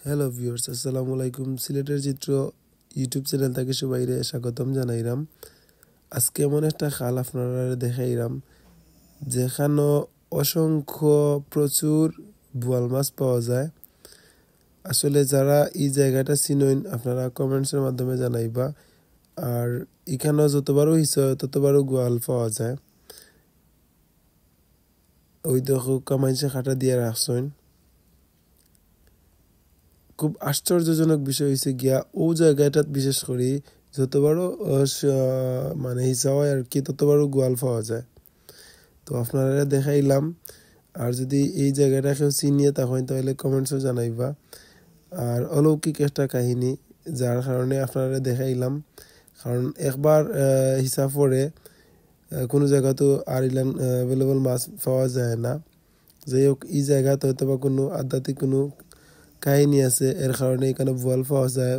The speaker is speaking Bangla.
হ্যালো ভিউয়ার্স, আসসালামু আলাইকুম। সিলেটের চিত্র ইউটিউব চ্যানেল থেকে সবাইরে স্বাগতম জানাইরাম। আজকে এমন একটা খাল আপনারা দেখাইরাম যেখানে অসংখ্য প্রচুর বোয়াল মাছ পাওয়া যায়। আসলে যারা এই জায়গাটা চিনেন আপনারা কমেন্টসের মাধ্যমে জানাইবা। আর এখানে যতবারও হিসা ততবারও গোয়াল পাওয়া যায়। ওই দেখো কামাইছে খাটা দিয়ে রাখছেন। খুব আশ্চর্যজনক বিষয় হয়েছে গিয়া ও জায়গাটাত বিশেষ করে যতবারও মানে হিসা হয় আর কি ততবারও গোয়াল পাওয়া যায়। তো আপনারা দেখাইলাম। আর যদি এই জায়গাটা কেউ চিনিয়ে তখন তাহলে কমেন্টসও জানাইবা। আর অলৌকিক একটা কাহিনী যার কারণে আপনারা দেখাইলাম। কারণ একবার হিসাব পড়ে কোনো জায়গাতো আর ইলান অ্যাভেলেবল মাছ পাওয়া যায় না। যাই হোক এই জায়গাতে হয়তো বা কোনো আধ্যাত্মিক কোনো কাহিনী আছে, এর কারণে এখানে বোয়াল পাওয়া যায়